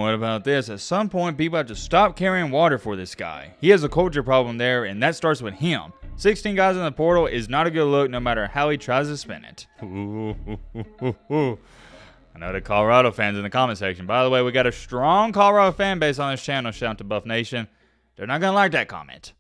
what about this? At some point, people have to stop carrying water for this guy. He has a culture problem there, and that starts with him. 16 guys in the portal is not a good look no matter how he tries to spin it. I know the Colorado fans in the comment section. By the way, we got a strong Colorado fan base on this channel. Shout out to Buff Nation. They're not going to like that comment.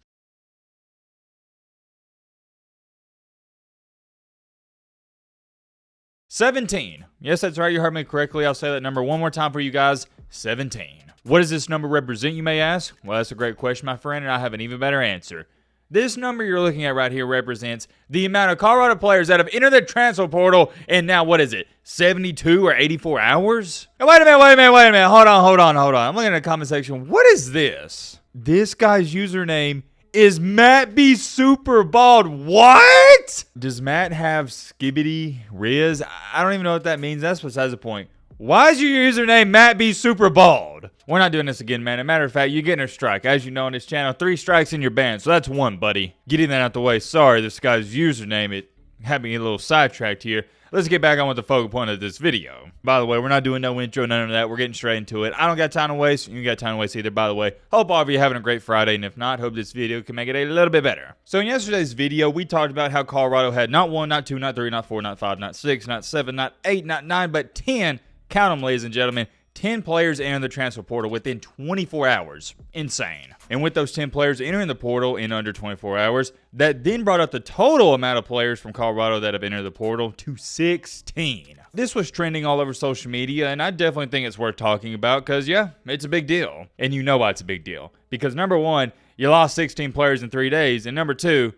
17. Yes, that's right. You heard me correctly. I'll say that number one more time for you guys. 17. What does this number represent, you may ask? Well, that's a great question, my friend, and I have an even better answer. This number you're looking at right here represents the amount of Colorado players that have entered the transfer portal in now, what is it, 72 or 84 hours? Oh, wait a minute. Hold on. I'm looking at the comment section. What is this? This guy's username is Matt B. Super Bald. What? Does Matt have Skibbity Riz? I don't even know what that means. That's besides the point. Why is your username Matt B. Super Bald? We're not doing this again, man. As a matter of fact, you're getting a strike. As you know on this channel, 3 strikes in your ban. So that's 1, buddy. Getting that out the way. Sorry, this guy's username. It had me get a little sidetracked here. Let's get back on with the focal point of this video. By the way, we're not doing no intro, none of that. We're getting straight into it. I don't got time to waste. You got time to waste either, by the way. Hope all of you are having a great Friday, and if not, hope this video can make it a little bit better. So in yesterday's video, we talked about how Colorado had not 1, not 2, not 3, not 4, not 5, not 6, not 7, not 8, not 9, but 10, count them, ladies and gentlemen, 10 players entering the transfer portal within 24 hours. Insane. And with those 10 players entering the portal in under 24 hours, that then brought up the total amount of players from Colorado that have entered the portal to 16. This was trending all over social media, and I definitely think it's worth talking about because, yeah, it's a big deal. And you know why it's a big deal. Because number one, you lost 16 players in 3 days, and number two,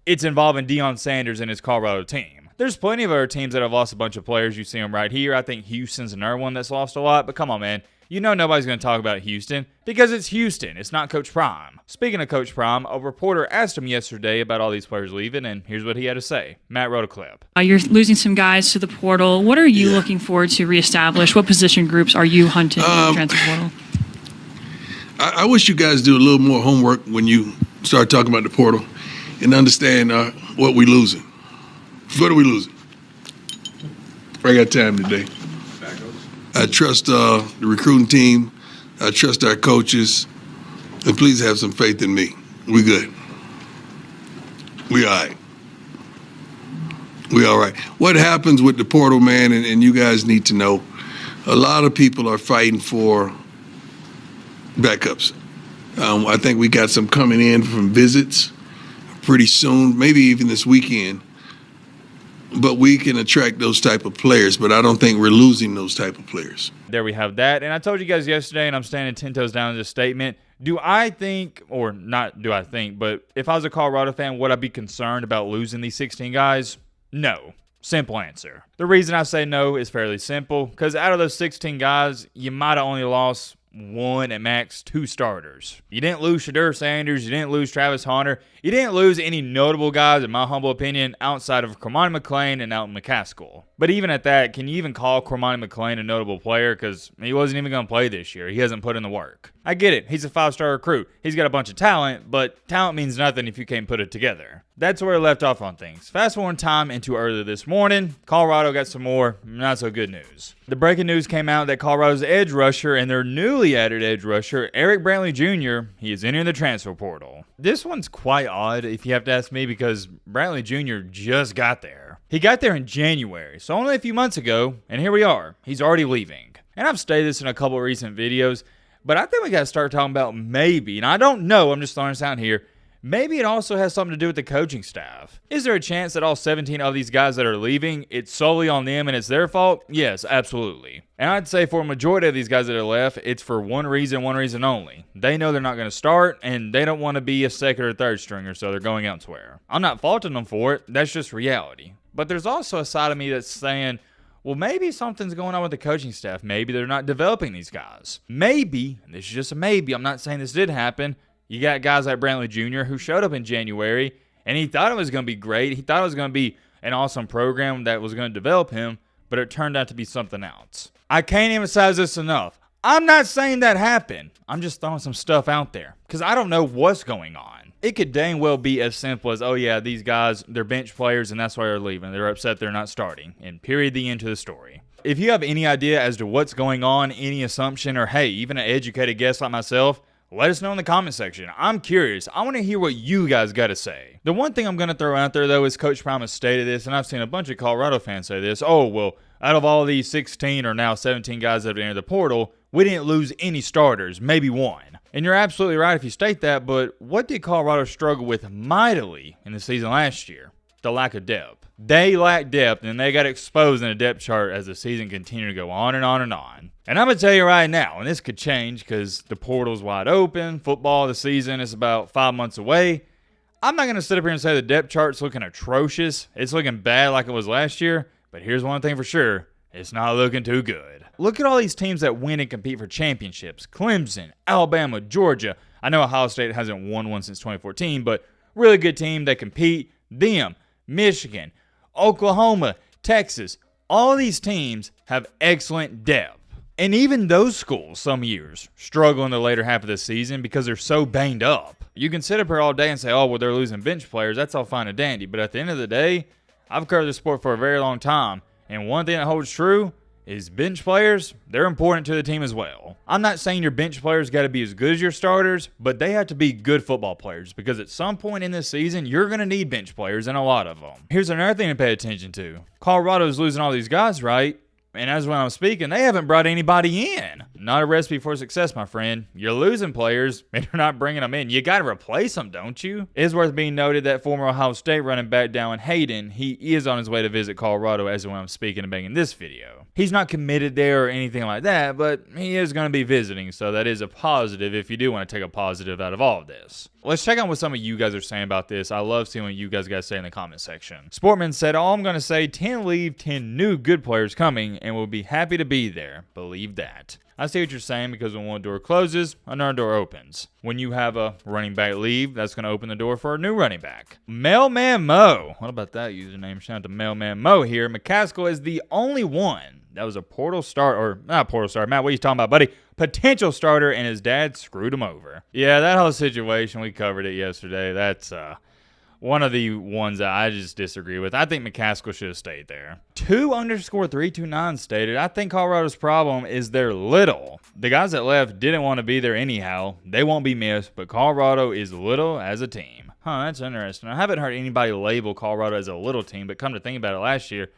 it's involving Deion Sanders and his Colorado team. There's plenty of other teams that have lost a bunch of players. You see them right here. I think Houston's another one that's lost a lot. But come on, man. You know nobody's going to talk about Houston because it's Houston. It's not Coach Prime. Speaking of Coach Prime, a reporter asked him yesterday about all these players leaving, and here's what he had to say. Matt wrote a clip. You're losing some guys to the portal. What are you looking forward to reestablish? What position groups are you hunting in the transfer portal? I wish you guys do a little more homework when you start talking about the portal and understand what we're losing. What are we losing? I got time today. I trust the recruiting team. I trust our coaches. And please have some faith in me. We good. We all right. We all right. What happens with the portal, man, and you guys need to know, a lot of people are fighting for backups. I think we got some coming in from visits pretty soon, maybe even this weekend. But we can attract those type of players, but I don't think we're losing those type of players. There we have that. And I told you guys yesterday, and I'm standing 10 toes down in this statement, do I think, or not do I think, but if I was a Colorado fan, would I be concerned about losing these 16 guys? No. Simple answer. The reason I say no is fairly simple, because out of those 16 guys, you might have only lost 1 at max 2 starters. You didn't lose Shedeur Sanders. You didn't lose Travis Hunter. You didn't lose any notable guys, in my humble opinion, outside of Cormani McClain and Alton McCaskill. But even at that, can you even call Cormani McClain a notable player? Because he wasn't even going to play this year. He hasn't put in the work. I get it. He's a 5-star recruit. He's got a bunch of talent, but talent means nothing if you can't put it together. That's where I left off on things. Fast forward time into earlier this morning, Colorado got some more not so good news. The breaking news came out that Colorado's edge rusher and their newly added edge rusher, Eric Brantley Jr., he is entering the transfer portal. This one's quite odd if you have to ask me because Brantley Jr. just got there. He got there in January, so only a few months ago, and here we are. He's already leaving. And I've stated this in a couple of recent videos, but I think we got to start talking about maybe, and I don't know, I'm just throwing this out here, maybe it also has something to do with the coaching staff. Is there a chance that all 17 of these guys that are leaving, it's solely on them and it's their fault? Yes, absolutely. And I'd say for a majority of these guys that are left, it's for one reason only. They know they're not going to start, and they don't want to be a second or third stringer, so they're going elsewhere. I'm not faulting them for it. That's just reality. But there's also a side of me that's saying, well, maybe something's going on with the coaching staff. Maybe they're not developing these guys. Maybe, and this is just a maybe, I'm not saying this did happen, you got guys like Brantley Jr. who showed up in January, and he thought it was going to be great. He thought it was going to be an awesome program that was going to develop him, but it turned out to be something else. I can't emphasize this enough. I'm not saying that happened. I'm just throwing some stuff out there because I don't know what's going on. It could dang well be as simple as, oh yeah, these guys, they're bench players and that's why they're leaving. They're upset they're not starting. And period, the end to the story. If you have any idea as to what's going on, any assumption, or hey, even an educated guess like myself, let us know in the comment section. I'm curious. I want to hear what you guys got to say. The one thing I'm going to throw out there, though, is Coach Prime has stated this, and I've seen a bunch of Colorado fans say this. Oh, well, out of all these 16 or now 17 guys that have entered the portal, we didn't lose any starters, maybe one. And you're absolutely right if you state that, but what did Colorado struggle with mightily in the season last year? The lack of depth. They lacked depth, and they got exposed in the depth chart as the season continued to go on and on and on. And I'm going to tell you right now, and this could change because the portal's wide open, football, the season is about 5 months away. I'm not going to sit up here and say the depth chart's looking atrocious. It's looking bad like it was last year, but here's one thing for sure. It's not looking too good. Look at all these teams that win and compete for championships. Clemson, Alabama, Georgia. I know Ohio State hasn't won one since 2014, but really good team that compete. Them, Michigan, Oklahoma, Texas. All these teams have excellent depth. And even those schools, some years, struggle in the later half of the season because they're so banged up. You can sit up here all day and say, oh, well, they're losing bench players. That's all fine and dandy. But at the end of the day, I've covered this sport for a very long time. And one thing that holds true is bench players, they're important to the team as well. I'm not saying your bench players got to be as good as your starters, but they have to be good football players because at some point in this season, you're going to need bench players and a lot of them. Here's another thing to pay attention to. Colorado's losing all these guys, right? And as when I'm speaking, they haven't brought anybody in. Not a recipe for success, my friend. You're losing players, and you're not bringing them in. You got to replace them, don't you? It is worth being noted that former Ohio State running back Deion Hayden, he is on his way to visit Colorado as when I'm speaking and making this video. He's not committed there or anything like that, but he is going to be visiting, so that is a positive if you do want to take a positive out of all of this. Let's check out what some of you guys are saying about this. I love seeing what you guys got to say in the comment section. Sportman said, all I'm going to say, 10 leave, 10 new good players coming, and we'll be happy to be there. Believe that. I see what you're saying because when one door closes, another door opens. When you have a running back leave, that's going to open the door for a new running back. Mailman Mo. What about that username? Shout out to Mailman Mo here. McCaskill is the only one that was a portal start, or not portal start. Matt, what are you talking about, buddy? Potential starter, and his dad screwed him over. Yeah, that whole situation, we covered it yesterday. That's one of the ones that I just disagree with. I think McCaskill should have stayed there. 2_329 stated, I think Colorado's problem is they're little. The guys that left didn't want to be there anyhow. They won't be missed, but Colorado is little as a team. Huh, that's interesting. I haven't heard anybody label Colorado as a little team, but come to think about it, last year,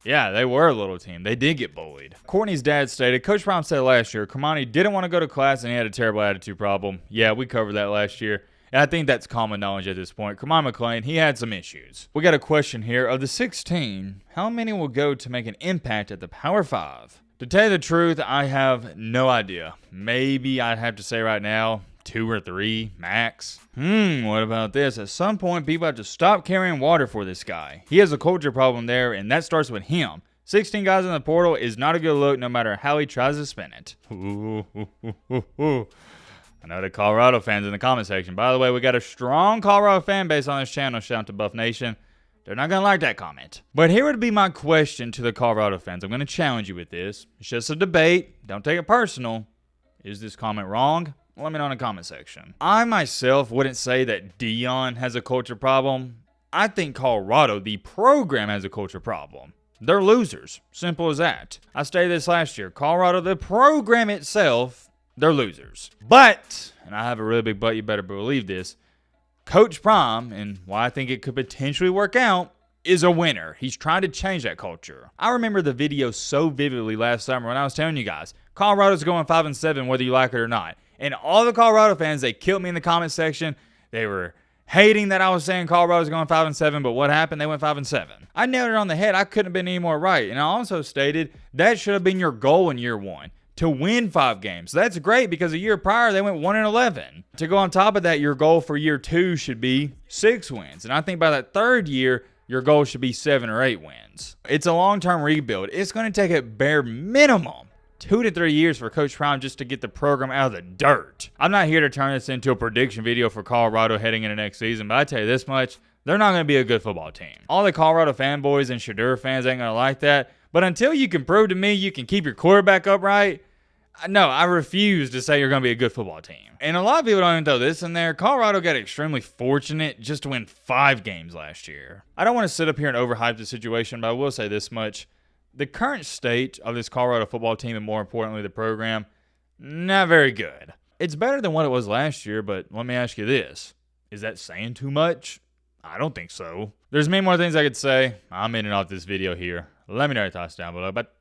yeah, they were a little team. They did get bullied. Courtney's dad stated, Coach Prime said last year, Kamani didn't want to go to class and he had a terrible attitude problem. Yeah, we covered that last year. And I think that's common knowledge at this point. Kamani McLean, he had some issues. We got a question here. Of the 16, how many will go to make an impact at the Power 5? To tell you the truth, I have no idea. Maybe I'd have to say right now, 2 or 3 max. What about this? At some point, people have to stop carrying water for this guy. He has a culture problem there, and that starts with him. 16 guys in the portal is not a good look no matter how he tries to spin it. I know the Colorado fans in the comment section. By the way, we got a strong Colorado fan base on this channel. Shout out to Buff Nation. They're not going to like that comment. But here would be my question to the Colorado fans. I'm going to challenge you with this. It's just a debate. Don't take it personal. Is this comment wrong? Let me know in the comment section. I myself wouldn't say that Deion has a culture problem. I think Colorado, the program, has a culture problem. They're losers. Simple as that. I stated this last year. Colorado, the program itself, they're losers. But, and I have a really big but, you better believe this, Coach Prime, and why I think it could potentially work out, is a winner. He's trying to change that culture. I remember the video so vividly last summer when I was telling you guys, Colorado's going 5-7 whether you like it or not. And all the Colorado fans, they killed me in the comment section. They were hating that I was saying Colorado's going 5-7, but what happened? They went 5-7. I nailed it on the head. I couldn't have been any more right. And I also stated that should have been your goal in year 1, to win 5 games. So that's great because a year prior, they went 1-11. To go on top of that, your goal for year 2 should be 6 wins. And I think by that 3rd year, your goal should be 7 or 8 wins. It's a long-term rebuild. It's going to take a bare minimum 2 to 3 years for Coach Prime just to get the program out of the dirt. I'm not here to turn this into a prediction video for Colorado heading into next season, but I tell you this much, they're not going to be a good football team. All the Colorado fanboys and Shadur fans ain't going to like that, but until you can prove to me you can keep your quarterback upright, no, I refuse to say you're going to be a good football team. And a lot of people don't even throw this in there. Colorado got extremely fortunate just to win 5 games last year. I don't want to sit up here and overhype the situation, but I will say this much. the current state of this Colorado football team, and more importantly, the program, not very good. It's better than what it was last year, but let me ask you this. Is that saying too much? I don't think so. There's many more things I could say. I'm in and off this video here. Let me know your thoughts down below. But